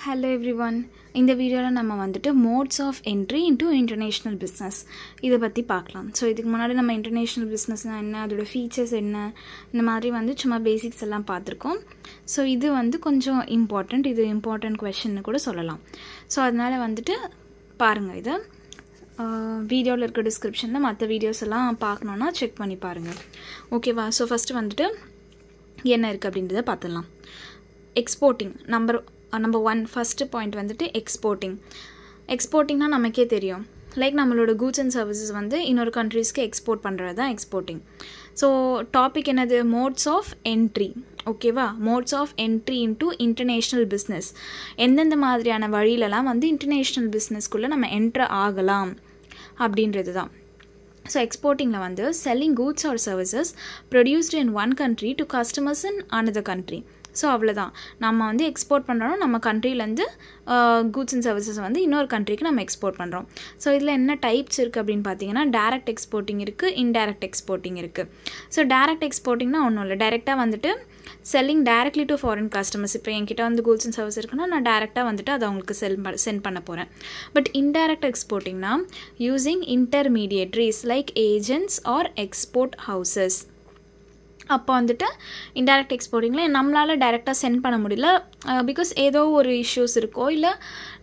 Hello everyone. இந்த வீடியோல நம்ம வந்துட்டு modes of entry into international business இத பத்தி பார்க்கலாம். சோ இதுக்கு முன்னாடி நம்ம international businessனா என்ன, அதோட features என்ன, இந்த மாதிரி வந்து சும்மா basics எல்லாம் பார்த்திருக்கோம். சோ இது வந்து கொஞ்சம் important question கூட சொல்லலாம். சோ அதனால வந்துட்டு பாருங்க இத வீடியோல இருக்க descriptionல மத்த வீடியோஸ் எல்லாம் பார்க்கணும்னா செக் பண்ணி பாருங்க. ஓகேவா? சோ ஃபர்ஸ்ட் வந்துட்டு என்ன இருக்கு அப்படின்றத பார்த்தலாம். Exporting number 1 first point வந்துட்டு exporting னா நமக்கே தெரியும். லைக் நம்மளோட goods and services வந்து இன்னொரு countriesக்கு export பண்றது தான் exporting. So டாபிக் என்னது? modes of entry. ஓகேவா? modes of entry into international business. எந்தெந்த மாதிரியான வழியிலலாம் வந்து international businessக்குள்ள நம்ம என்டர் ஆகலாம் அப்படின்றது தான். So exportingல வந்து selling goods or services produced in one country to customers in another country. So அவ்வளோதான். நம்ம வந்து எக்ஸ்போர்ட் பண்ணுறோம், நம்ம கண்ட்ரிலேருந்து கூட்ஸ் அண்ட் சர்வீசஸ் வந்து இன்னொரு கண்ட்ரிக்கு நம்ம எக்ஸ்போர்ட் பண்ணுறோம். ஸோ இதில் என்ன டைப்ஸ் இருக்குது அப்படின்னு பார்த்தீங்கன்னா, டைரக்ட் எக்ஸ்போர்ட்டிங் இருக்குது, இன்டைரக்ட் எக்ஸ்போர்ட்டிங் இருக்குது. ஸோ டைரக்ட் எக்ஸ்போர்ட்டிங்னா ஒன்றும் இல்லை, டைரெக்டாக வந்துட்டு selling directly to foreign customers. இப்போ என்கிட்ட வந்து கூட்ஸ் அண்ட் சர்வீஸ் இருக்குன்னா நான் டைரெக்டாக வந்துட்டு அதை அவங்களுக்கு சென்ட் பண்ண போகிறேன். பட் இன்டைரக்ட் எக்ஸ்போர்ட்டிங்னா using intermediaries like agents or export houses. அப்போ வந்துட்டு இன்டைரக்ட் எக்ஸ்போர்ட்டிங்கில் நம்மளால் டைரெக்டாக சென்ட் பண்ண முடியல, பிகாஸ் ஏதோ ஒரு இஷ்யூஸ் இருக்கோ, இல்லை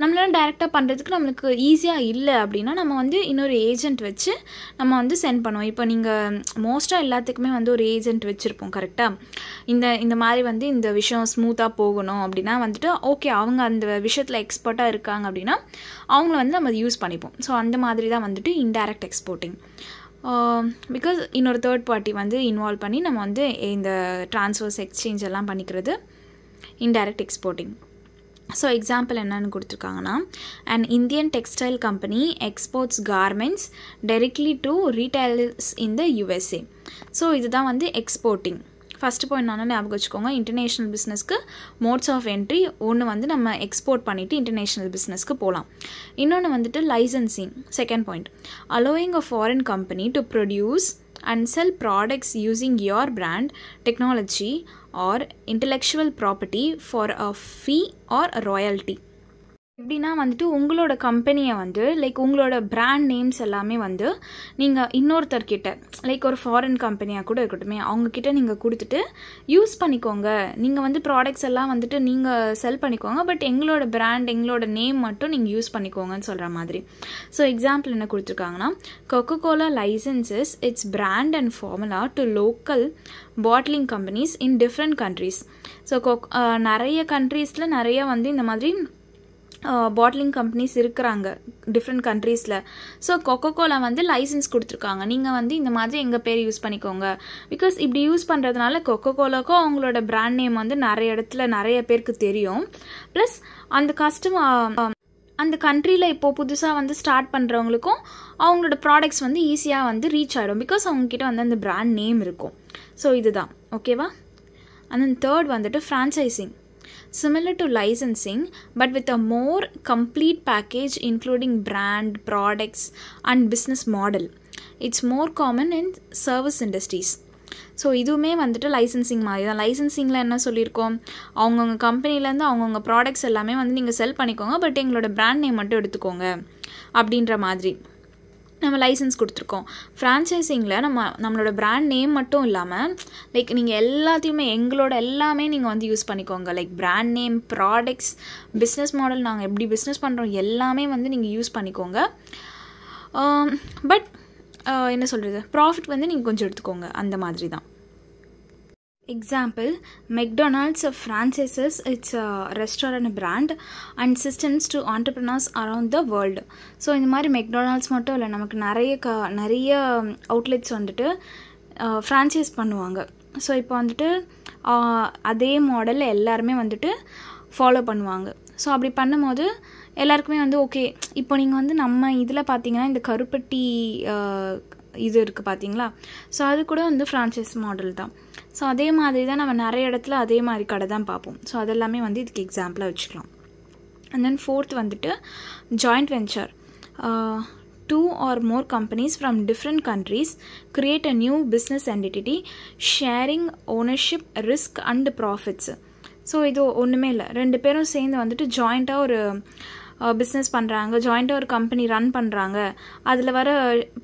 நம்மளால் டைரெக்டாக பண்ணுறதுக்கு நம்மளுக்கு ஈஸியாக இல்லை அப்படின்னா நம்ம வந்து இன்னொரு ஏஜென்ட் வச்சு நம்ம வந்து சென்ட் பண்ணுவோம். இப்போ நீங்கள் மோஸ்ட்டாக எல்லாத்துக்குமே வந்து ஒரு ஏஜென்ட் வச்சுருப்போம் கரெக்டாக. இந்த மாதிரி வந்து இந்த விஷயம் ஸ்மூத்தாக போகணும் அப்படின்னா வந்துட்டு ஓகே அவங்க அந்த விஷயத்தில் எக்ஸ்பர்ட்டாக இருக்காங்க அப்படின்னா அவங்கள வந்து நம்ம யூஸ் பண்ணிப்போம். ஸோ அந்த மாதிரி தான் வந்துட்டு இன்டைரக்ட் எக்ஸ்போர்ட்டிங். பிகாஸ் இன்னொரு தேர்ட் பார்ட்டி வந்து இன்வால்வ் பண்ணி நம்ம வந்து இந்த ட்ரான்ஸ்ஃபர்ஸ் எக்ஸ்சேஞ்ச் எல்லாம் பண்ணிக்கிறது இன்டைரக்ட் எக்ஸ்போர்ட்டிங். ஸோ எக்ஸாம்பிள் என்னன்னு கொடுத்துருக்காங்கன்னா, an Indian textile company exports garments directly to retailers in the USA. So இதுதான் வந்து எக்ஸ்போர்ட்டிங். ஃபஸ்ட்டு பாயிண்ட் நான் ஞாபகம் வச்சுக்கோங்க, இன்டர்நேஷ்னல் பிஸ்னஸ்க்கு மோட்ஸ் ஆஃப் என்ட்ரி ஒன்று வந்து நம்ம எக்ஸ்போர்ட் பண்ணிவிட்டு இன்டர்நேஷ்னல் பிஸ்னஸ்க்கு போகலாம். இன்னொன்று வந்துட்டு licensing. Second point, allowing a foreign company to produce and sell products using your brand, technology or intellectual property for a fee or a royalty. எப்படின்னா வந்துட்டு உங்களோட கம்பெனியை வந்து லைக் உங்களோட பிராண்ட் நேம்ஸ் எல்லாமே வந்து நீங்கள் இன்னொருத்தர்கிட்ட லைக் ஒரு ஃபாரின் கம்பெனியாக கூட இருக்கட்டுமே அவங்கக்கிட்ட நீங்கள் கொடுத்துட்டு யூஸ் பண்ணிக்கோங்க, நீங்கள் வந்து ப்ராடக்ட்ஸ் எல்லாம் வந்துட்டு நீங்கள் செல் பண்ணிக்கோங்க, பட் எங்களோட பிராண்ட் எங்களோட நேம் மட்டும் நீங்கள் யூஸ் பண்ணிக்கோங்கன்னு சொல்கிற மாதிரி. ஸோ எக்ஸாம்பிள் என்ன கொடுத்துருக்காங்கன்னா, Coca-Cola licenses its brand and formula to local bottling companies in different countries. So நிறைய கண்ட்ரீஸில் நிறைய வந்து இந்த மாதிரி பாட்லிங் கம்பெனிஸ் இருக்கிறாங்க டிஃப்ரெண்ட் கண்ட்ரீஸில். ஸோ கொக்கோகோலா வந்து லைசன்ஸ் கொடுத்துருக்காங்க, நீங்கள் வந்து இந்த மாதிரி எங்கள் பேர் யூஸ் பண்ணிக்கோங்க. பிகாஸ் இப்படி யூஸ் பண்ணுறதுனால கொக்கோகோலாக்கும் அவங்களோட பிராண்ட் நேம் வந்து நிறைய இடத்துல நிறைய பேருக்கு தெரியும். ப்ளஸ் அந்த கண்ட்ரியில் இப்போது புதுசாக வந்து ஸ்டார்ட் பண்ணுறவங்களுக்கும் அவங்களோட ப்ராடக்ட்ஸ் வந்து ஈஸியாக வந்து ரீச் ஆகிடும், பிகாஸ் அவங்கக்கிட்ட வந்து அந்த பிராண்ட் நேம் இருக்கும். ஸோ இதுதான் ஓகேவா. அண்ட் தென் தேர்ட் வந்துட்டு franchising. Similar to licensing, but with a more complete package including brand, products and business model. It's more common in service industries. So இதுவுமே வந்துட்டு லைசன்சிங் மாதிரி தான். லைசன்சிங்கில் என்ன சொல்லியிருக்கோம், அவங்கவுங்க கம்பெனிலேருந்து அவங்கவுங்க ப்ராடக்ட்ஸ் எல்லாமே வந்து நீங்கள் செல் பண்ணிக்கோங்க, பட் எங்களோட பிராண்ட் நேம் மட்டும் எடுத்துக்கோங்க அப்படின்ற மாதிரி நம்ம லைசன்ஸ் கொடுத்துருக்கோம். ஃப்ரான்ச்சைசிங்கில் நம்மளோட பிராண்ட் நேம் மட்டும் இல்லாமல் லைக் நீங்கள் எல்லாத்தையுமே எங்களோட எல்லாமே நீங்கள் வந்து யூஸ் பண்ணிக்கோங்க, like brand name, products, business model, நாங்கள் எப்படி பிஸ்னஸ் பண்ணுறோம் எல்லாமே வந்து நீங்கள் யூஸ் பண்ணிக்கோங்க. பட் என்ன சொல்கிறது, ப்ராஃபிட் வந்து நீங்கள் கொஞ்சம் எடுத்துக்கோங்க, அந்த மாதிரி தான். Example, McDonald's franchises its restaurant brand and systems to entrepreneurs around the world. So இந்த மாதிரி மெக்டொனால்ட்ஸ் மட்டும் இல்லை, நமக்கு நிறைய அவுட்லெட்ஸ் வந்துட்டு ஃப்ரான்ச்சைஸ் பண்ணுவாங்க. ஸோ இப்போ வந்துட்டு அதே மாடலில் எல்லாருமே வந்துட்டு ஃபாலோ பண்ணுவாங்க. ஸோ அப்படி பண்ணும்போது எல்லாருக்குமே வந்து ஓகே, இப்போ நீங்கள் வந்து நம்ம இதில் பார்த்தீங்கன்னா இந்த கருப்பட்டி இது இருக்குது பார்த்தீங்களா, ஸோ அது கூட வந்து ஃப்ரான்ச்சைஸ் மாடல் தான். ஸோ அதே மாதிரி தான் நம்ம நிறைய இடத்துல அதே மாதிரி கடை தான் பார்ப்போம். ஸோ அதெல்லாமே வந்து இதுக்கு எக்ஸாம்பிளாக வச்சுக்கலாம். அண்ட் தென் ஃபோர்த் வந்துட்டு joint venture. 2 or more companies from different countries create a new business entity sharing ownership, risk and profits. So இது ஒன்றுமே இல்லை, 2 பேரும் சேர்ந்து வந்துட்டு ஜாயிண்ட்டாக ஒரு பிஸ்னஸ் பண்ணுறாங்க, ஜாயிண்ட்டாக ஒரு கம்பெனி ரன் பண்ணுறாங்க, அதில் வர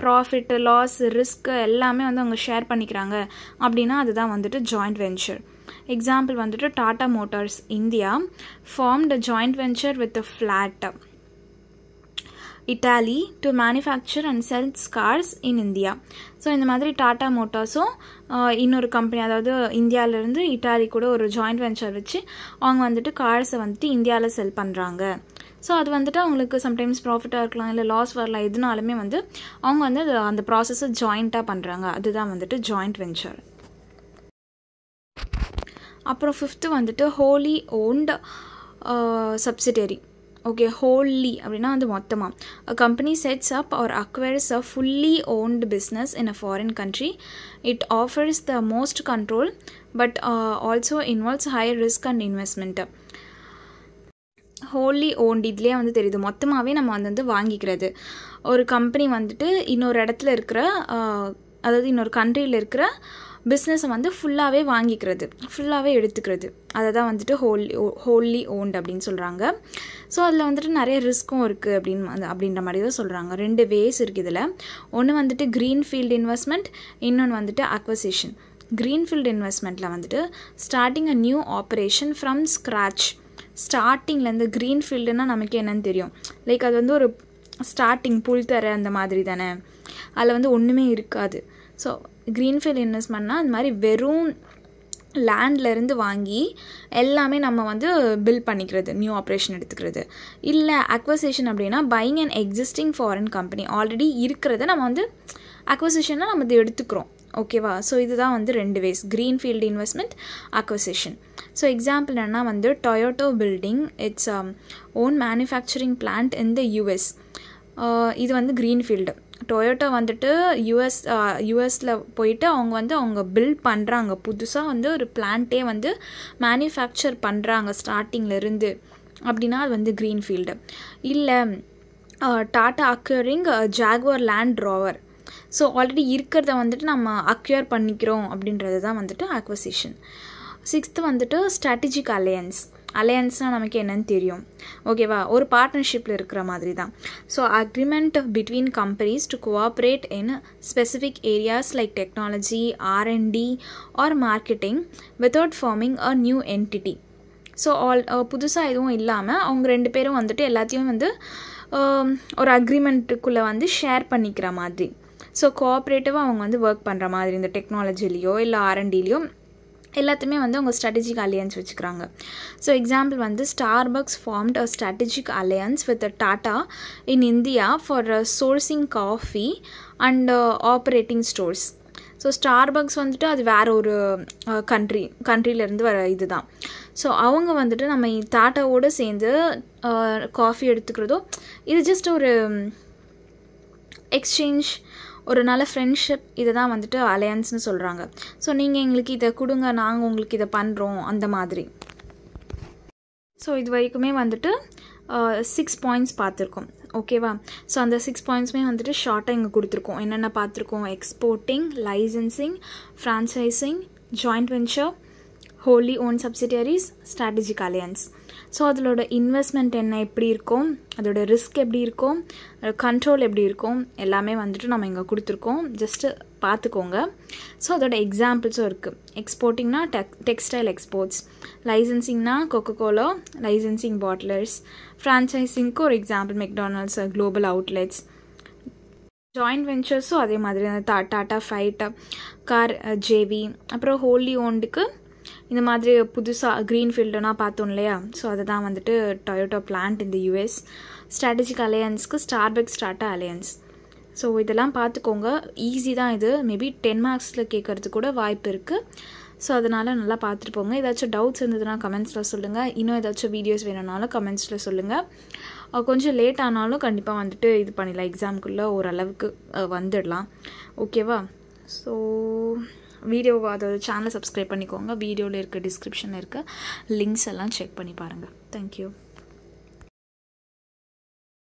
ப்ராஃபிட் லாஸ் ரிஸ்க் எல்லாமே வந்து அவங்க ஷேர் பண்ணிக்கிறாங்க அப்படின்னா அதுதான் வந்துட்டு ஜாயிண்ட் வெஞ்சர். எக்ஸாம்பிள் வந்துட்டு Tata Motors India formed a joint venture with Fiat Italy to manufacture and sells cars in India. So இந்த மாதிரி டாடா மோட்டார்ஸும் இன்னொரு கம்பெனி, அதாவது இந்தியாவிலேருந்து இட்டாலி கூட ஒரு ஜாயிண்ட் வெஞ்சர் வச்சு அவங்க வந்துட்டு கார்ஸை வந்துட்டு இந்தியாவில் செல் பண்ணுறாங்க. ஸோ அது வந்துட்டு அவங்களுக்கு சம்டைம்ஸ் ப்ராஃபிட்டாக இருக்கலாம், இல்லை லாஸ் வரலாம், எதுனாலுமே வந்து அவங்க வந்து அந்த ப்ராசஸை ஜாயிண்ட்டாக பண்ணுறாங்க, அதுதான் வந்துட்டு ஜாயிண்ட் வெஞ்சர். அப்புறம் 5th வந்துட்டு wholly owned subsidiary. Okay, wholly அப்படின்னா வந்து மொத்தமாக a company sets up or acquires a fully owned business in a foreign country. It offers the most control but also involves high risk and investment. Wholly won't இதுலேயே வந்து தெரியுது, மொத்தமாகவே நம்ம வந்து வாங்கிக்கிறது. ஒரு கம்பெனி வந்துட்டு இன்னொரு இடத்துல இருக்கிற, அதாவது இன்னொரு கண்ட்ரியில் இருக்கிற பிஸ்னஸை வந்து ஃபுல்லாகவே வாங்கிக்கிறது, ஃபுல்லாகவே எடுத்துக்கிறது, அதை தான் வந்துட்டு ஹோல்லி ஓன்ட் அப்படின்னு சொல்கிறாங்க. ஸோ அதில் வந்துட்டு நிறைய ரிஸ்க்கும் இருக்குது அப்படின்ற மாதிரி தான் சொல்கிறாங்க. 2 வேஸ் இருக்குது இதில். ஒன்று வந்துட்டு க்ரீன்ஃபீல்டு இன்வெஸ்ட்மெண்ட், இன்னொன்று வந்துட்டு அக்வசிஷன். க்ரீன்ஃபீல்டு இன்வெஸ்ட்மெண்ட்டில் வந்துட்டு starting a new operation from scratch. ஸ்டார்டிங்லேருந்து க்ரீன்ஃபீல்டுன்னா நமக்கு என்னன்னு தெரியும், லைக் அது வந்து ஒரு ஸ்டார்டிங் புல்தர அந்த மாதிரி தானே, அதில் வந்து ஒன்றுமே இருக்காது. ஸோ க்ரீன்ஃபீல்டு இன்வெஸ்ட்மெண்ட்னா அந்த மாதிரி வெறும் லேண்ட்லேருந்து வாங்கி எல்லாமே நம்ம வந்து பில்ட் பண்ணிக்கிறது, நியூ ஆப்ரேஷன் எடுத்துக்கிறது. இல்லை அக்வசிஷன் அப்படின்னா buying and existing foreign company, already இருக்கிறத நம்ம வந்து அக்வசிஷனாக நம்ம இது எடுத்துக்கிறோம். ஓகேவா? ஸோ இதுதான் வந்து 2 ways, greenfield investment, acquisition. So example என்னன்னா வந்து Toyota building its own manufacturing plant in the US. இது வந்து க்ரீன்ஃபீல்டு. டொயோட்டோ வந்துட்டு யூஎஸில் போயிட்டு அவங்க பில்ட் பண்ணுறாங்க, புதுசாக வந்து ஒரு பிளான்ட்டே வந்து மேனுஃபேக்சர் பண்ணுறாங்க ஸ்டார்டிங்லேருந்து, அப்படின்னா அது வந்து க்ரீன்ஃபீல்டு. இல்லை tata acquiring Jaguar land rover. So already இருக்கிறத வந்துட்டு நம்ம அக்யூர் பண்ணிக்கிறோம் அப்படின்றது தான் வந்துட்டு அக்வசிஷன். 6th வந்துட்டு ஸ்ட்ராட்டஜிக் அலையன்ஸ்னால் நமக்கு என்னன்னு தெரியும். ஓகேவா? ஒரு பார்ட்னர்ஷிப்பில் இருக்கிற மாதிரி தான். So agreement between companies to cooperate in specific areas like technology, R&D or marketing without forming a new entity. So புதுசாக எதுவும் இல்லாமல் அவங்க 2 பேரும் வந்துட்டு எல்லாத்தையும் வந்து ஒரு அக்ரிமெண்ட்டுக்குள்ளே வந்து ஷேர் பண்ணிக்கிற மாதிரி. ஸோ கோஆப்ரேட்டிவாக அவங்க வந்து ஒர்க் பண்ணுற மாதிரி இந்த டெக்னாலஜிலேயோ இல்லை R&Dலேயோ எல்லாத்தையுமே வந்து அவங்க ஸ்ட்ராட்டஜிக் அலையன்ஸ் வச்சுக்கிறாங்க. ஸோ எக்ஸாம்பிள் வந்து Starbucks formed a strategic alliance with Tata in India for sourcing coffee and operating stores. So Starbucks வந்துட்டு அது வேறு ஒரு கண்ட்ரிலேருந்து வர இது தான். ஸோ அவங்க வந்துட்டு நம்ம டாட்டாவோடு சேர்ந்து காஃபி எடுத்துக்கிறதோ இது ஜஸ்ட் ஒரு எக்ஸ்சேஞ்ச், ஒரு நல்ல ஃப்ரெண்ட்ஷிப், இதை தான் வந்துட்டு அலையன்ஸ்னு சொல்கிறாங்க. ஸோ நீங்கள் எங்களுக்கு இதை கொடுங்க, நாங்கள் உங்களுக்கு இதை பண்ணுறோம், அந்த மாதிரி. ஸோ இது வரைக்குமே வந்துட்டு 6 பாயிண்ட்ஸ் பார்த்துருக்கோம். ஓகேவா? ஸோ அந்த 6 பாயிண்ட்ஸுமே வந்துட்டு ஷார்ட்டாக இங்கே கொடுத்துருக்கோம். என்னென்ன பார்த்துருக்கோம்? Exporting, licensing, franchising, joint venture, wholly own subsidiaries, strategic alliance. So அதோட இன்வெஸ்ட்மெண்ட் என்ன எப்படி இருக்கும், அதோட ரிஸ்க் எப்படி இருக்கும், கண்ட்ரோல் எப்படி இருக்கும், எல்லாமே வந்துட்டு நம்ம இங்கே கொடுத்துருக்கோம். ஜஸ்ட்டு பார்த்துக்கோங்க. ஸோ அதோட எக்ஸாம்பிள்ஸும் இருக்குது. எக்ஸ்போர்ட்டிங்னா டெக்ஸ்டைல் எக்ஸ்போர்ட்ஸ், லைசன்சிங்னா கொக்கோகோலா லைசன்சிங் பாட்டிலர்ஸ், ஃப்ரான்ச்சைசிங்க்கு ஒரு example McDonald's global outlets, joint வெஞ்சர்ஸும் அதே மாதிரி டாட்டா ஃபைட் கார் ஜேவி. அப்புறம் ஹோலி ஓண்டுக்கு இந்த மாதிரி புதுசாக க்ரீன்ஃபீல்டுனா பார்த்தோம் இல்லையா? ஸோ அதை தான் வந்துட்டு டொயோட்டோ பிளான்ட் இந்த US. ஸ்ட்ராட்டஜிக் அலையன்ஸ்க்கு ஸ்டார்பக்ஸ் டாட்டா அலையன்ஸ். ஸோ இதெல்லாம் பார்த்துக்கோங்க. ஈஸி தான் இது. மேபி 10 மார்க்ஸில் கேட்குறதுக்கு கூட வாய்ப்பு இருக்குது. ஸோ அதனால் நல்லா பார்த்துட்டு போங்க. ஏதாச்சும் டவுட்ஸ் இருந்ததுன்னா கமெண்ட்ஸில் சொல்லுங்கள். இன்னும் ஏதாச்சும் வீடியோஸ் வேணும்னாலும் கமெண்ட்ஸில் சொல்லுங்கள். கொஞ்சம் லேட் ஆனாலும் கண்டிப்பாக வந்துட்டு இது பண்ணிடலாம், எக்ஸாமுக்குள்ளே ஓரளவுக்கு வந்துடலாம். ஓகேவா? ஸோ வீடியோவை அதாவது சேனலை சப்ஸ்கிரைப் பண்ணிக்கோங்க. வீடியோவில் இருக்க டிஸ்கிரிப்ஷனில் இருக்க லிங்க்ஸ் எல்லாம் செக் பண்ணி பாருங்கள். தேங்க்யூ.